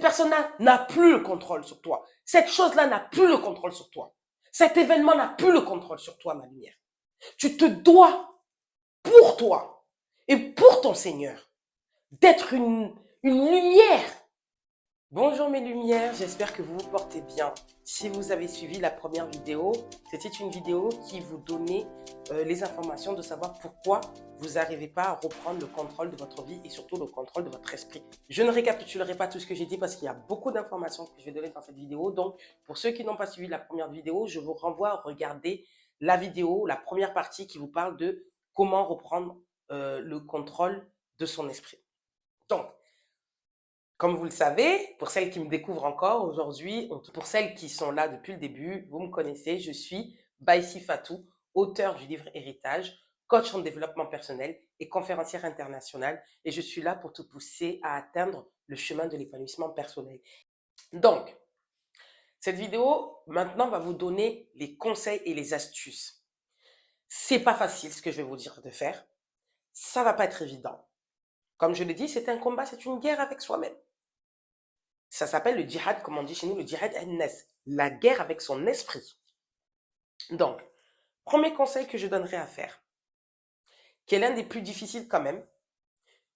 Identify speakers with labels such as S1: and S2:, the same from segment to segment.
S1: personne-là n'a plus le contrôle sur toi. Cette chose-là n'a plus le contrôle sur toi. Cet événement n'a plus le contrôle sur toi, ma lumière. Tu te dois, pour toi et pour ton Seigneur, d'être une lumière. Bonjour mes lumières, j'espère que vous vous portez bien. Si vous avez suivi la première vidéo, c'était une vidéo qui vous donnait les informations de savoir pourquoi vous n'arrivez pas à reprendre le contrôle de votre vie et surtout le contrôle de votre esprit. Je ne récapitulerai pas tout ce que j'ai dit parce qu'il y a beaucoup d'informations que je vais donner dans cette vidéo. Donc, pour ceux qui n'ont pas suivi la première vidéo, je vous renvoie à regarder la vidéo, la première partie qui vous parle de comment reprendre le contrôle de son esprit. Donc, comme vous le savez, pour celles qui me découvrent encore aujourd'hui, pour celles qui sont là depuis le début, vous me connaissez, je suis Baïsi Fatou, auteur du livre Héritage, coach en développement personnel et conférencière internationale. Et je suis là pour te pousser à atteindre le chemin de l'épanouissement personnel. Donc, cette vidéo, maintenant, va vous donner les conseils et les astuces. C'est pas facile ce que je vais vous dire de faire. Ça va pas être évident. Comme je l'ai dit, c'est un combat, c'est une guerre avec soi-même. Ça s'appelle le djihad, comme on dit chez nous, le djihad an-nafs, la guerre avec son esprit. Donc, premier conseil que je donnerais à faire, qui est l'un des plus difficiles quand même,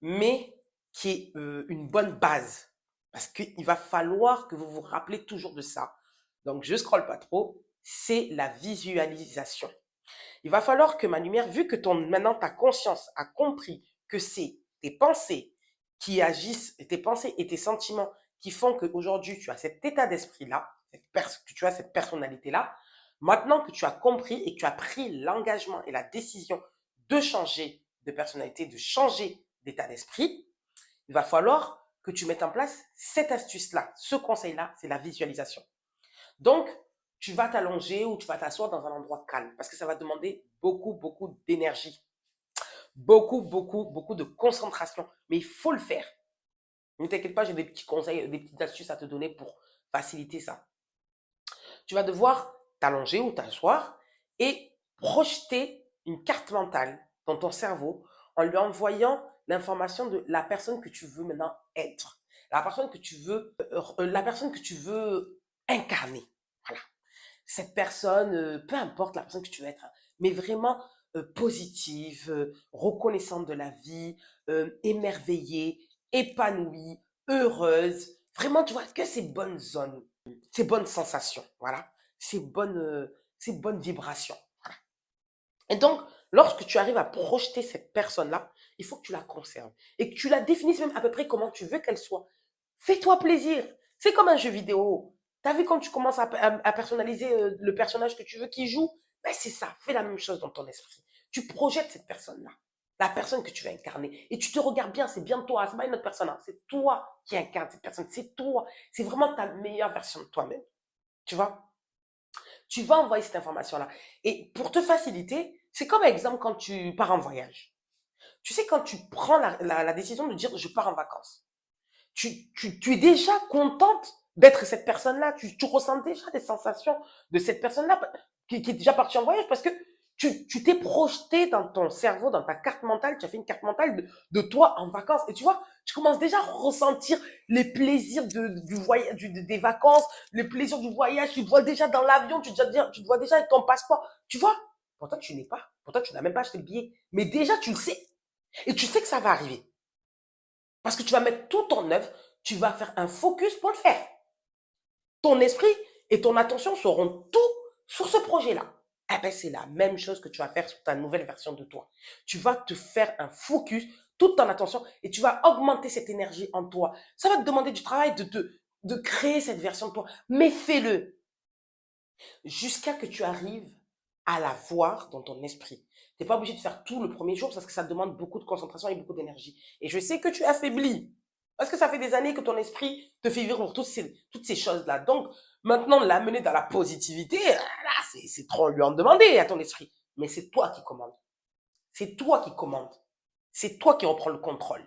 S1: mais qui est une bonne base. Parce qu'il va falloir que vous vous rappelez toujours de ça. Donc, je ne scrolle pas trop, c'est la visualisation. Il va falloir que ma lumière, vu que maintenant ta conscience a compris que c'est tes pensées qui agissent, tes pensées et tes sentiments qui font qu'aujourd'hui tu as cet état d'esprit-là, que tu as cette personnalité-là, maintenant que tu as compris et que tu as pris l'engagement et la décision de changer de personnalité, de changer d'état d'esprit, il va falloir que tu mettes en place cette astuce-là, ce conseil-là, c'est la visualisation. Donc, tu vas t'allonger ou tu vas t'asseoir dans un endroit calme parce que ça va demander beaucoup d'énergie, beaucoup de concentration. Mais il faut le faire. Ne t'inquiète pas, j'ai des petits conseils, des petites astuces à te donner pour faciliter ça. Tu vas devoir t'allonger ou t'asseoir et projeter une carte mentale dans ton cerveau en lui envoyant l'information de la personne que tu veux maintenant être, la personne que tu veux incarner. Voilà. Cette personne, peu importe la personne que tu veux être, hein, mais vraiment positive, reconnaissante de la vie, émerveillée, épanouie, heureuse. Vraiment, tu vois, que ces bonnes zones, ces bonnes sensations, voilà, ces bonnes vibrations. Voilà. Et donc, lorsque tu arrives à projeter cette personne-là, il faut que tu la conserves et que tu la définisses même à peu près comment tu veux qu'elle soit. Fais-toi plaisir. C'est comme un jeu vidéo. Tu as vu quand tu commences à personnaliser le personnage que tu veux qu'il joue? Ben c'est ça. Fais la même chose dans ton esprit. Tu projettes cette personne-là, la personne que tu veux incarner. Et tu te regardes bien, c'est bien toi. C'est pas une autre personne. Hein. C'est toi qui incarne cette personne. C'est toi. C'est vraiment ta meilleure version de toi-même. Tu vois? Tu vas envoyer cette information-là. Et pour te faciliter, c'est comme exemple quand tu pars en voyage. Tu sais, quand tu prends la décision de dire je pars en vacances, tu es déjà contente d'être cette personne-là. Tu ressens déjà des sensations de cette personne-là qui est déjà partie en voyage parce que tu t'es projeté dans ton cerveau, dans ta carte mentale, tu as fait une carte mentale de toi en vacances. Et tu vois, tu commences déjà à ressentir les plaisirs du voyage, des vacances, les plaisirs du voyage. Tu te vois déjà dans l'avion, tu te vois déjà avec ton passeport. Tu vois, pourtant tu n'es pas, pourtant tu n'as même pas acheté le billet. Mais déjà tu le sais. Et tu sais que ça va arriver. Parce que tu vas mettre tout en œuvre, tu vas faire un focus pour le faire. Ton esprit et ton attention seront tout sur ce projet-là. Eh ben, c'est la même chose que tu vas faire sur ta nouvelle version de toi. Tu vas te faire un focus, toute ton attention, et tu vas augmenter cette énergie en toi. Ça va te demander du travail de créer cette version de toi, mais fais-le jusqu'à que tu arrives à la voir dans ton esprit. Tu n'es pas obligé de faire tout le premier jour parce que ça demande beaucoup de concentration et beaucoup d'énergie. Et je sais que tu es affaibli parce que ça fait des années que ton esprit te fait vivre toutes ces choses-là. Donc, maintenant, l'amener dans la positivité, là, c'est trop lui en demander à ton esprit. Mais c'est toi qui commandes. C'est toi qui commandes. C'est toi qui reprends le contrôle.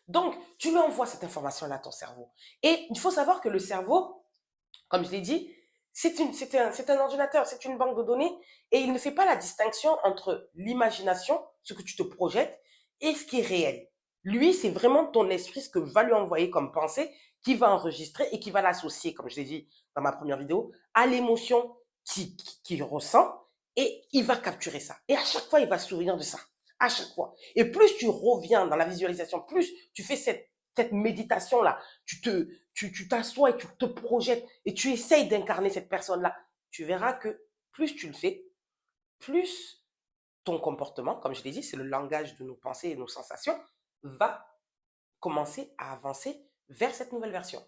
S1: Donc, tu lui envoies cette information-là à ton cerveau. Et il faut savoir que le cerveau, comme je l'ai dit, c'est un ordinateur, c'est une banque de données et il ne fait pas la distinction entre l'imagination, ce que tu te projettes, et ce qui est réel. Lui, c'est vraiment ton esprit, ce que va lui envoyer comme pensée, qui va enregistrer et qui va l'associer, comme je l'ai dit dans ma première vidéo, à l'émotion qu'il ressent et il va capturer ça. Et à chaque fois, il va se souvenir de ça. À chaque fois. Et plus tu reviens dans la visualisation, plus tu fais cette méditation-là, tu t'assois et tu te projettes et tu essayes d'incarner cette personne-là, tu verras que plus tu le fais, plus ton comportement, comme je l'ai dit, c'est le langage de nos pensées et nos sensations, va commencer à avancer vers cette nouvelle version.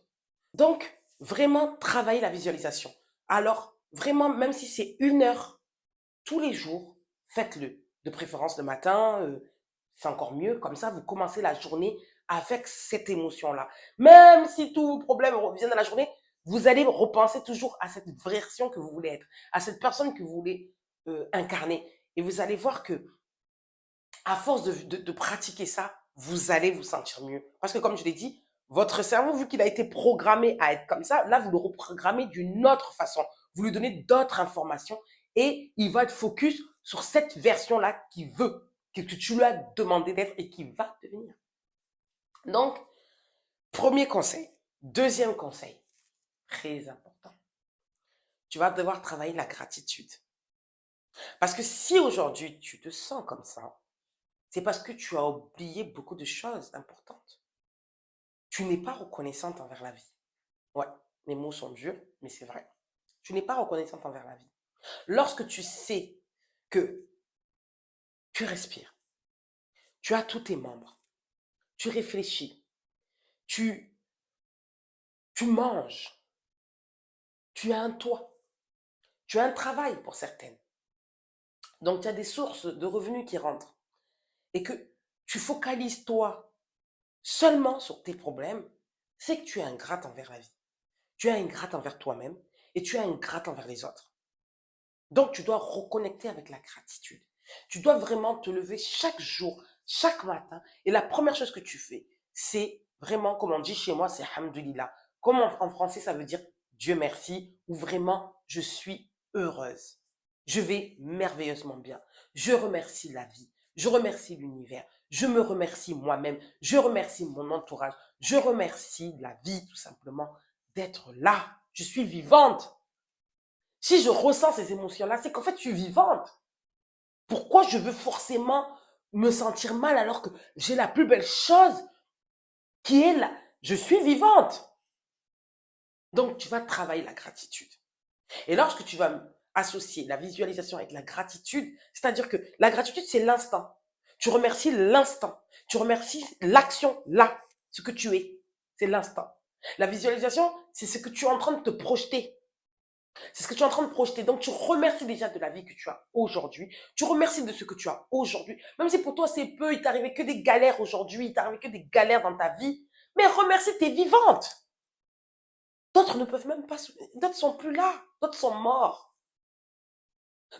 S1: Donc, vraiment travailler la visualisation. Alors, vraiment, même si c'est 1 heure tous les jours, faites-le. De préférence le matin, c'est encore mieux. Comme ça, vous commencez la journée avec cette émotion-là. Même si tous vos problèmes reviennent dans la journée, vous allez repenser toujours à cette version que vous voulez être, à cette personne que vous voulez incarner. Et vous allez voir que, à force de pratiquer ça, vous allez vous sentir mieux. Parce que comme je l'ai dit, votre cerveau, vu qu'il a été programmé à être comme ça, là, vous le reprogrammez d'une autre façon. Vous lui donnez d'autres informations et il va être focus sur cette version-là qu'il veut, que tu lui as demandé d'être et qui va devenir. Donc, premier conseil. Deuxième conseil, très important. Tu vas devoir travailler la gratitude. Parce que si aujourd'hui tu te sens comme ça, c'est parce que tu as oublié beaucoup de choses importantes. Tu n'es pas reconnaissante envers la vie. Ouais, mes mots sont durs, mais c'est vrai. Tu n'es pas reconnaissante envers la vie. Lorsque tu sais que tu respires, tu as tous tes membres, tu réfléchis, tu, tu manges, tu as un toit, tu as un travail pour certaines. Donc, tu as des sources de revenus qui rentrent et que tu focalises toi seulement sur tes problèmes, c'est que tu es ingrate envers la vie. Tu es ingrate envers toi-même et tu es ingrate envers les autres. Donc, tu dois reconnecter avec la gratitude. Tu dois vraiment te lever chaque jour, chaque matin. Et la première chose que tu fais, c'est vraiment, comme on dit chez moi, c'est Hamdulillah. Comme en français, ça veut dire Dieu merci, ou vraiment, je suis heureuse. Je vais merveilleusement bien. Je remercie la vie. Je remercie l'univers. Je me remercie moi-même. Je remercie mon entourage. Je remercie la vie, tout simplement, d'être là. Je suis vivante. Si je ressens ces émotions-là, c'est qu'en fait, je suis vivante. Pourquoi je veux forcément me sentir mal alors que j'ai la plus belle chose qui est là? Je suis vivante. Donc, tu vas travailler la gratitude. Et lorsque tu vas associer la visualisation avec la gratitude, c'est-à-dire que la gratitude, c'est l'instant. Tu remercies l'instant. Tu remercies l'action là, ce que tu es. C'est l'instant. La visualisation, c'est ce que tu es en train de te projeter. C'est ce que tu es en train de projeter. Donc, tu remercies déjà de la vie que tu as aujourd'hui. Tu remercies de ce que tu as aujourd'hui. Même si pour toi, c'est peu, il t'est arrivé que des galères aujourd'hui, il t'est arrivé que des galères dans ta vie. Mais remercie, t'es vivante. D'autres ne peuvent même pas, d'autres sont plus là. D'autres sont morts.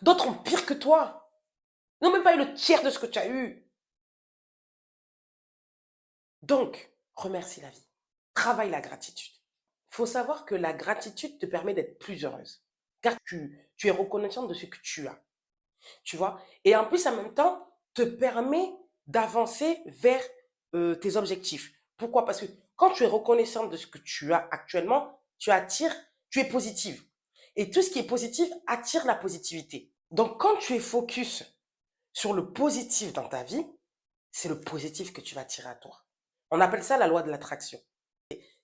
S1: D'autres ont pire que toi. Ils n'ont même pas eu le tiers de ce que tu as eu. Donc, remercie la vie. Travaille la gratitude. Il faut savoir que la gratitude te permet d'être plus heureuse. Car tu es reconnaissante de ce que tu as. Tu vois. Et en plus, en même temps, te permet d'avancer vers tes objectifs. Pourquoi? Parce que quand tu es reconnaissante de ce que tu as actuellement, tu attires, tu es positive. Et tout ce qui est positif attire la positivité. Donc, quand tu es focus sur le positif dans ta vie, c'est le positif que tu vas attirer à toi. On appelle ça la loi de l'attraction.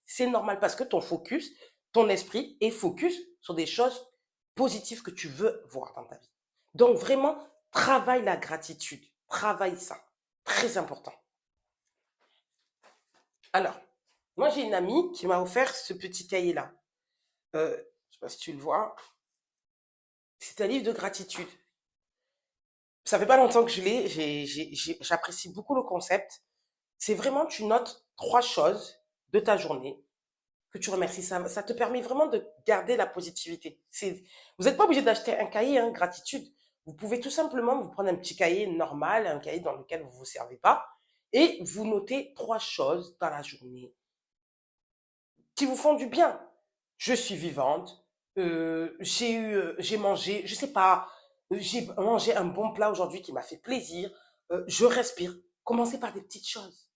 S1: C'est normal parce que ton focus, ton esprit est focus sur des choses positives que tu veux voir dans ta vie. Donc vraiment, travaille la gratitude. Travaille ça. Très important. Alors, moi j'ai une amie qui m'a offert ce petit cahier-là. Je ne sais pas si tu le vois. C'est un livre de gratitude. Ça fait pas longtemps que je l'ai. J'apprécie beaucoup le concept. C'est vraiment, tu notes 3 choses de ta journée que tu remercies. Ça te permet vraiment de garder la positivité. Vous n'êtes pas obligé d'acheter un cahier, hein, gratitude. Vous pouvez tout simplement vous prendre un petit cahier normal, un cahier dans lequel vous ne vous servez pas, et vous notez 3 choses dans la journée qui vous font du bien. Je suis vivante, j'ai mangé, je sais pas, j'ai mangé un bon plat aujourd'hui qui m'a fait plaisir, je respire. Commencez par des petites choses.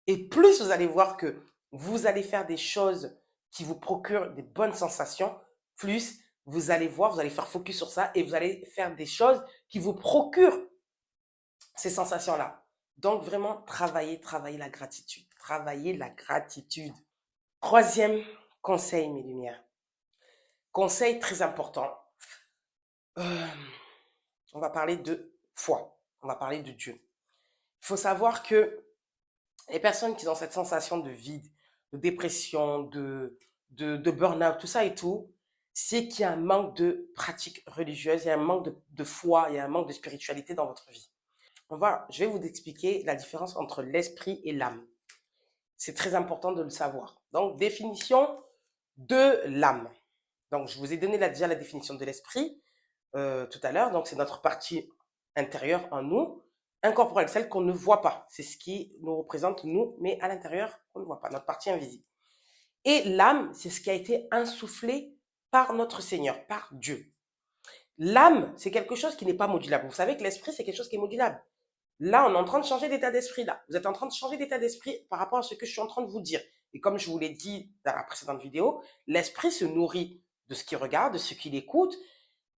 S1: Et plus vous allez voir que vous allez faire des choses qui vous procurent des bonnes sensations, plus vous allez voir, vous allez faire focus sur ça et vous allez faire des choses qui vous procurent ces sensations-là. Donc vraiment, travaillez la gratitude. Travaillez la gratitude. Troisième conseil, mes lumières. Conseil très important. Euh, on va parler de foi. On va parler de Dieu. Il faut savoir que les personnes qui ont cette sensation de vide, de dépression, de burn-out, tout ça et tout, c'est qu'il y a un manque de pratique religieuse, il y a un manque de foi, il y a un manque de spiritualité dans votre vie. Je vais vous expliquer la différence entre l'esprit et l'âme. C'est très important de le savoir. Donc, définition de l'âme. Donc, je vous ai donné déjà la définition de l'esprit tout à l'heure. Donc, c'est notre partie intérieure en nous, incorporelle, celle qu'on ne voit pas. C'est ce qui nous représente, nous, mais à l'intérieur, on ne voit pas, notre partie invisible. Et l'âme, c'est ce qui a été insufflé par notre Seigneur, par Dieu. L'âme, c'est quelque chose qui n'est pas modulable. Vous savez que l'esprit, c'est quelque chose qui est modulable. Là, on est en train de changer d'état d'esprit, là. Vous êtes en train de changer d'état d'esprit par rapport à ce que je suis en train de vous dire. Et comme je vous l'ai dit dans la précédente vidéo, l'esprit se nourrit de ce qu'il regarde, de ce qu'il écoute,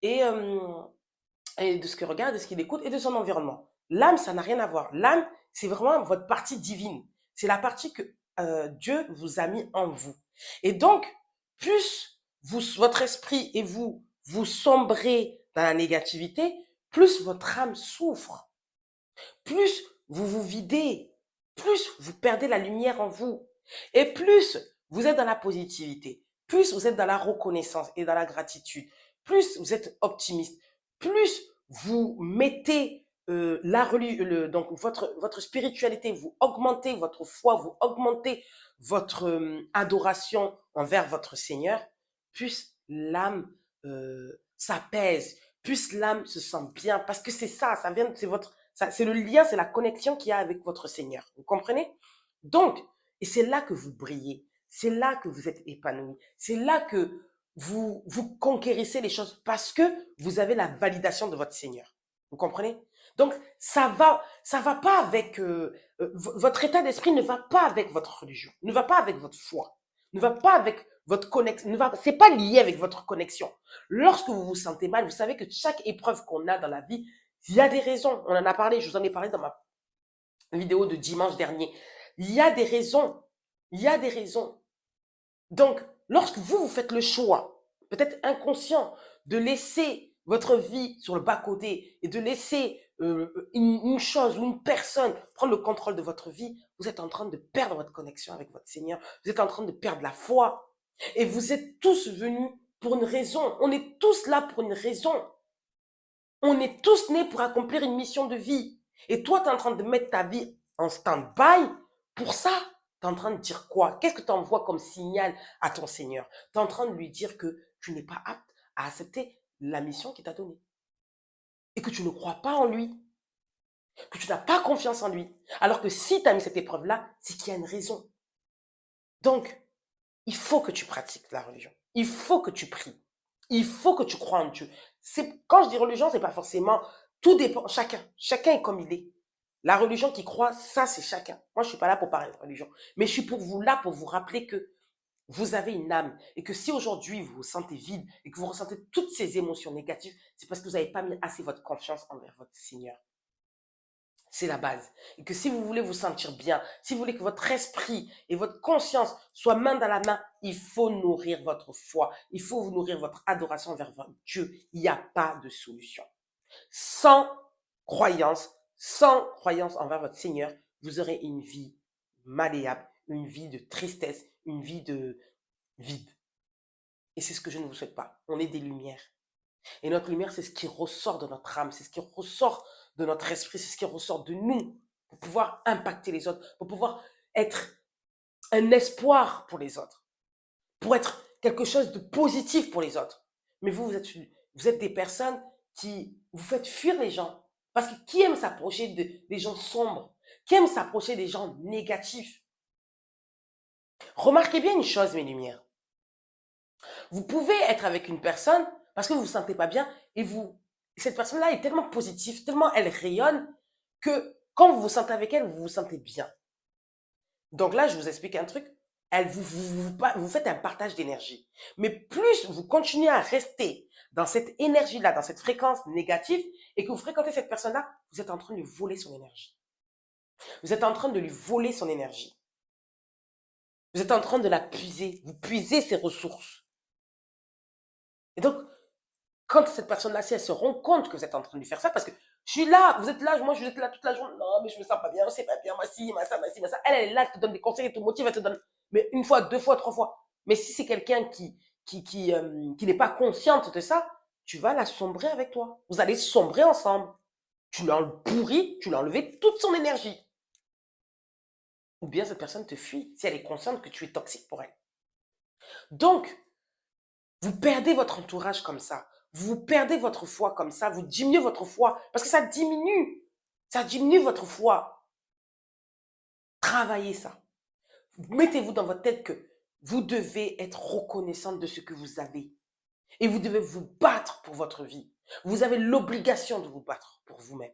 S1: et, de ce qu'il regarde, de ce qu'il écoute, et de son environnement. L'âme, ça n'a rien à voir. L'âme, c'est vraiment votre partie divine. C'est la partie que Dieu vous a mis en vous. Et donc, plus votre esprit et vous sombrez dans la négativité, plus votre âme souffre. Plus vous vous videz, plus vous perdez la lumière en vous. Et plus vous êtes dans la positivité, plus vous êtes dans la reconnaissance et dans la gratitude, plus vous êtes optimiste, plus vous mettez donc votre spiritualité, vous augmentez votre foi, vous augmentez votre adoration envers votre Seigneur, plus l'âme s'apaise, plus l'âme se sent bien, parce que c'est ça, c'est le lien, c'est la connexion qu'il y a avec votre Seigneur. Vous comprenez? Donc, et c'est là que vous brillez. C'est là que vous êtes épanoui. C'est là que vous conquérissez les choses parce que vous avez la validation de votre Seigneur. Vous comprenez? Donc, ça va pas avec votre état d'esprit ne va pas avec votre religion, ne va pas avec votre foi, ne va pas avec votre connexion, c'est pas lié avec votre connexion. Lorsque vous vous sentez mal, vous savez que chaque épreuve qu'on a dans la vie, il y a des raisons. On en a parlé, je vous en ai parlé dans ma vidéo de dimanche dernier. Il y a des raisons. Il y a des raisons. Donc, lorsque vous faites le choix, peut-être inconscient, de laisser votre vie sur le bas-côté et de laisser une chose ou une personne prendre le contrôle de votre vie, vous êtes en train de perdre votre connexion avec votre Seigneur. Vous êtes en train de perdre la foi. Et vous êtes tous venus pour une raison. On est tous là pour une raison. On est tous nés pour accomplir une mission de vie. Et toi, tu es en train de mettre ta vie en stand-by pour ça. Tu es en train de dire quoi? Qu'est-ce que tu envoies comme signal à ton Seigneur? Tu es en train de lui dire que tu n'es pas apte à accepter la mission qu'il t'a donnée. Et que tu ne crois pas en lui. Que tu n'as pas confiance en lui. Alors que si tu as mis cette épreuve-là, c'est qu'il y a une raison. Donc, il faut que tu pratiques la religion. Il faut que tu pries. Il faut que tu crois en Dieu. Quand je dis religion, c'est pas forcément, tout dépend, chacun est comme il est. La religion qui croit, ça c'est chacun. Moi, je suis pas là pour parler de religion, mais je suis là pour vous rappeler que vous avez une âme et que si aujourd'hui vous vous sentez vide et que vous ressentez toutes ces émotions négatives, c'est parce que vous n'avez pas mis assez votre confiance envers votre Seigneur. C'est la base. Et que si vous voulez vous sentir bien, si vous voulez que votre esprit et votre conscience soient main dans la main, il faut nourrir votre foi. Il faut vous nourrir votre adoration vers votre Dieu. Il n'y a pas de solution. Sans croyance envers votre Seigneur, vous aurez une vie malléable, une vie de tristesse, une vie de vide. Et c'est ce que je ne vous souhaite pas. On est des lumières. Et notre lumière, c'est ce qui ressort de notre âme, c'est ce qui ressort de notre esprit, c'est ce qui ressort de nous pour pouvoir impacter les autres, pour pouvoir être un espoir pour les autres, pour être quelque chose de positif pour les autres. Mais vous êtes des personnes qui vous faites fuir les gens. Parce que qui aime s'approcher des gens sombres? Qui aime s'approcher des gens négatifs? Remarquez bien une chose, mes lumières. Vous pouvez être avec une personne parce que vous ne vous sentez pas bien et cette personne-là est tellement positive, tellement elle rayonne que quand vous vous sentez avec elle, vous vous sentez bien. Donc là, je vous explique un truc. Vous faites un partage d'énergie. Mais plus vous continuez à rester dans cette énergie-là, dans cette fréquence négative, et que vous fréquentez cette personne-là, vous êtes en train de lui voler son énergie. Vous êtes en train de lui voler son énergie. Vous êtes en train de la puiser. Vous puisez ses ressources. Et donc, quand cette personne-là, si elle se rend compte que vous êtes en train de lui faire ça, parce que je suis là, vous êtes là, moi je suis là toute la journée, non, mais je me sens pas bien, c'est pas bien, moi si, moi ça, moi si, moi ça. Elle est là, elle te donne des conseils, elle te motive, elle te donne, mais une fois, deux fois, trois fois. Mais si c'est quelqu'un qui n'est pas consciente de ça, tu vas la sombrer avec toi. Vous allez sombrer ensemble. Tu l'as pourri, tu l'as enlevé toute son énergie. Ou bien cette personne te fuit, si elle est consciente que tu es toxique pour elle. Donc, vous perdez votre entourage comme ça. Vous perdez votre foi comme ça. Vous diminuez votre foi. Parce que ça diminue. Ça diminue votre foi. Travaillez ça. Mettez-vous dans votre tête que vous devez être reconnaissante de ce que vous avez. Et vous devez vous battre pour votre vie. Vous avez l'obligation de vous battre pour vous-même.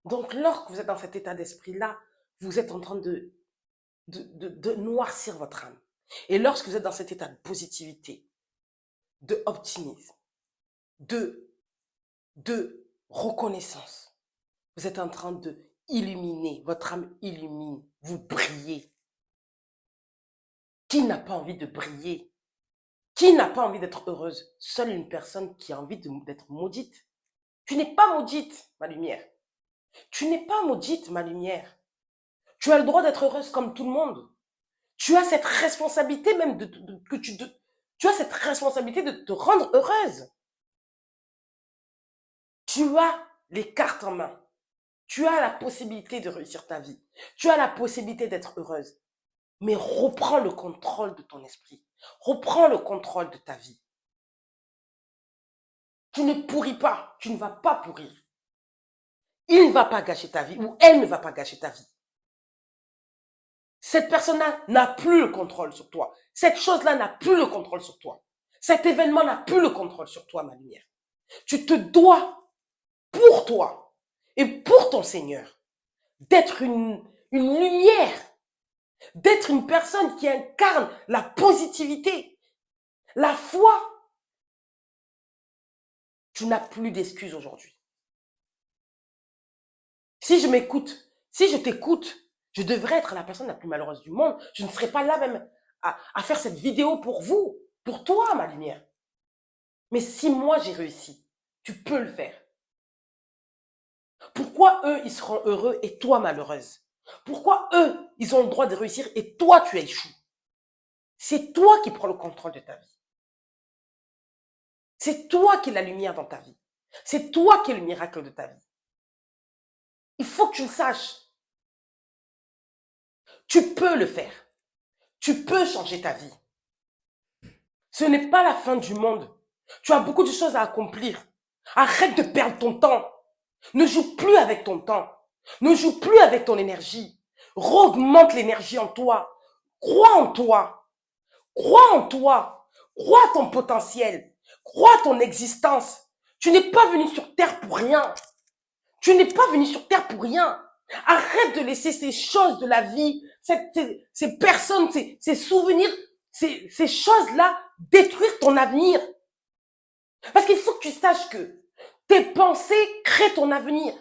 S1: Donc, lorsque vous êtes dans cet état d'esprit-là, vous êtes en train de noircir votre âme. Et lorsque vous êtes dans cet état de positivité, de optimisme, de reconnaissance, vous êtes en train de illuminer, votre âme illumine, vous brillez. Qui n'a pas envie de briller? Qui n'a pas envie d'être heureuse? Seule une personne qui a envie d'être maudite. Tu n'es pas maudite, ma lumière. Tu n'es pas maudite, ma lumière. Tu as le droit d'être heureuse comme tout le monde. Tu as cette responsabilité même tu as cette responsabilité de te rendre heureuse. Tu as les cartes en main. Tu as la possibilité de réussir ta vie. Tu as la possibilité d'être heureuse. Mais reprends le contrôle de ton esprit. Reprends le contrôle de ta vie. Tu ne pourris pas. Tu ne vas pas pourrir. Il ne va pas gâcher ta vie ou elle ne va pas gâcher ta vie. Cette personne-là n'a plus le contrôle sur toi. Cette chose-là n'a plus le contrôle sur toi. Cet événement n'a plus le contrôle sur toi, ma lumière. Tu te dois, pour toi et pour ton Seigneur, d'être une lumière, d'être une personne qui incarne la positivité, la foi. Tu n'as plus d'excuses aujourd'hui. Si je m'écoute, si je t'écoute, je devrais être la personne la plus malheureuse du monde. Je ne serais pas là même à faire cette vidéo pour vous, pour toi, ma lumière. Mais si moi j'ai réussi, tu peux le faire. Pourquoi eux, ils seront heureux et toi malheureuse? Pourquoi eux, ils ont le droit de réussir et toi, tu échoues? C'est toi qui prends le contrôle de ta vie. C'est toi qui es la lumière dans ta vie. C'est toi qui es le miracle de ta vie. Il faut que tu le saches. Tu peux le faire. Tu peux changer ta vie. Ce n'est pas la fin du monde. Tu as beaucoup de choses à accomplir. Arrête de perdre ton temps. Ne joue plus avec ton temps. Ne joue plus avec ton énergie. Augmente l'énergie en toi. Crois en toi. Crois en toi. Crois à ton potentiel. Crois à ton existence. Tu n'es pas venu sur Terre pour rien. Tu n'es pas venu sur Terre pour rien. Arrête de laisser ces choses de la vie, ces personnes, ces souvenirs, ces choses-là détruire ton avenir. Parce qu'il faut que tu saches que tes pensées créent ton avenir.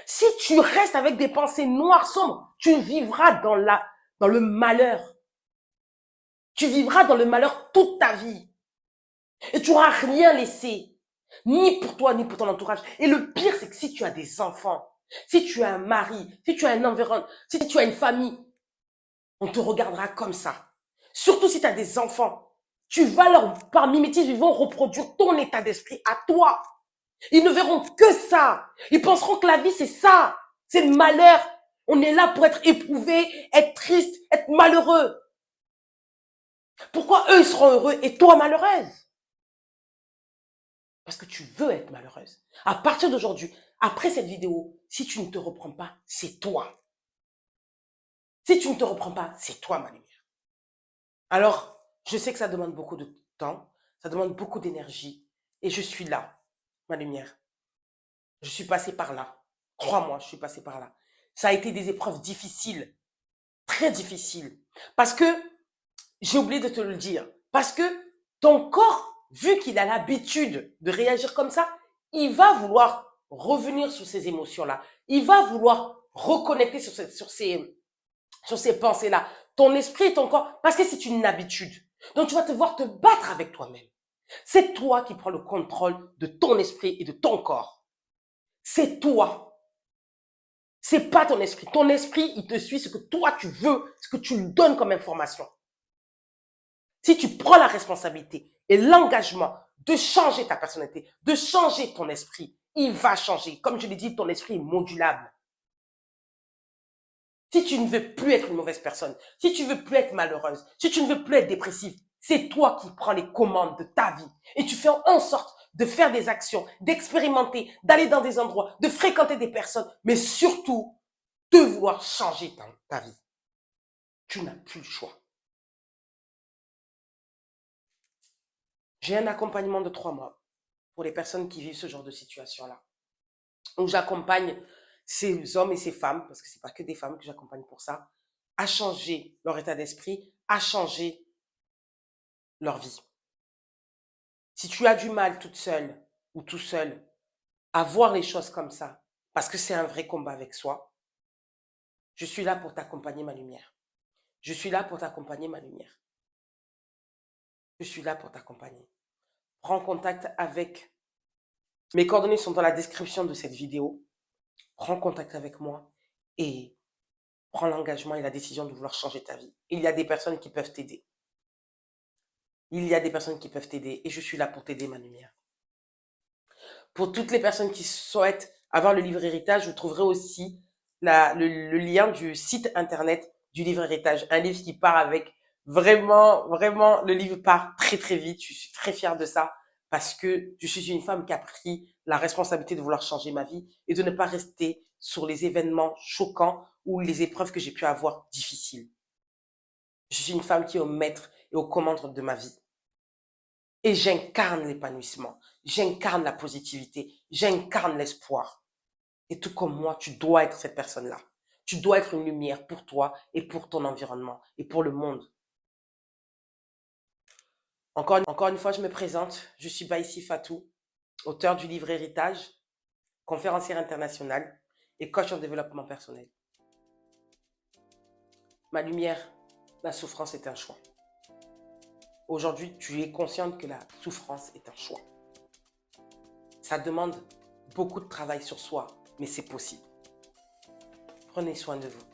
S1: Si tu restes avec des pensées noires, sombres, tu vivras dans le malheur. Tu vivras dans le malheur toute ta vie. Et tu n'auras rien laissé. Ni pour toi, ni pour ton entourage. Et le pire, c'est que si tu as des enfants, si tu as un mari, si tu as un environnement, si tu as une famille, on te regardera comme ça. Surtout si tu as des enfants. Tu vas par mimétisme, ils vont reproduire ton état d'esprit à toi. Ils ne verront que ça. Ils penseront que la vie, c'est ça. C'est le malheur. On est là pour être éprouvé, être triste, être malheureux. Pourquoi eux, ils seront heureux et toi malheureuse? Parce que tu veux être malheureuse. À partir d'aujourd'hui, après cette vidéo, si tu ne te reprends pas, c'est toi. Si tu ne te reprends pas, c'est toi, ma lumière. Alors, je sais que ça demande beaucoup de temps, ça demande beaucoup d'énergie. Et je suis là, ma lumière. Je suis passée par là. Crois-moi, je suis passée par là. Ça a été des épreuves difficiles, très difficile. Parce que, j'ai oublié de te le dire, parce que ton corps, vu qu'il a l'habitude de réagir comme ça, il va vouloir revenir sur ces émotions-là. Il va vouloir reconnecter sur ces pensées-là. Ton esprit et ton corps, parce que c'est une habitude. Donc tu vas te voir te battre avec toi-même. C'est toi qui prends le contrôle de ton esprit et de ton corps. C'est toi. C'est pas ton esprit. Ton esprit, il te suit ce que toi tu veux, ce que tu lui donnes comme information. Si tu prends la responsabilité et l'engagement de changer ta personnalité, de changer ton esprit, il va changer. Comme je l'ai dit, ton esprit est modulable. Si tu ne veux plus être une mauvaise personne, si tu ne veux plus être malheureuse, si tu ne veux plus être dépressive, c'est toi qui prends les commandes de ta vie. Et tu fais en sorte de faire des actions, d'expérimenter, d'aller dans des endroits, de fréquenter des personnes, mais surtout de vouloir changer ta vie. Tu n'as plus le choix. J'ai un accompagnement de 3 mois pour les personnes qui vivent ce genre de situation-là. Où j'accompagne ces hommes et ces femmes, parce que ce n'est pas que des femmes que j'accompagne pour ça, à changer leur état d'esprit, à changer leur vie. Si tu as du mal toute seule ou tout seul à voir les choses comme ça, parce que c'est un vrai combat avec soi, je suis là pour t'accompagner, ma lumière. Je suis là pour t'accompagner, ma lumière. Je suis là pour t'accompagner. Prends contact avec... Mes coordonnées sont dans la description de cette vidéo. Prends contact avec moi et prends l'engagement et la décision de vouloir changer ta vie. Il y a des personnes qui peuvent t'aider. Il y a des personnes qui peuvent t'aider et je suis là pour t'aider, ma lumière. Pour toutes les personnes qui souhaitent avoir le livre héritage, vous trouverez aussi le lien du site internet du livre héritage. Un livre qui part avec vraiment, le livre part très très vite. Je suis très fière de ça parce que je suis une femme qui a pris la responsabilité de vouloir changer ma vie et de ne pas rester sur les événements choquants ou les épreuves que j'ai pu avoir difficiles. Je suis une femme qui est au maître et au commandes de ma vie. Et j'incarne l'épanouissement, j'incarne la positivité, j'incarne l'espoir. Et tout comme moi, tu dois être cette personne-là. Tu dois être une lumière pour toi et pour ton environnement et pour le monde. Encore une fois, je me présente. Je suis Baïssi Fatou, auteur du livre Héritage, conférencière internationale et coach en développement personnel. Ma lumière, la souffrance est un choix. Aujourd'hui, tu es consciente que la souffrance est un choix. Ça demande beaucoup de travail sur soi, mais c'est possible. Prenez soin de vous.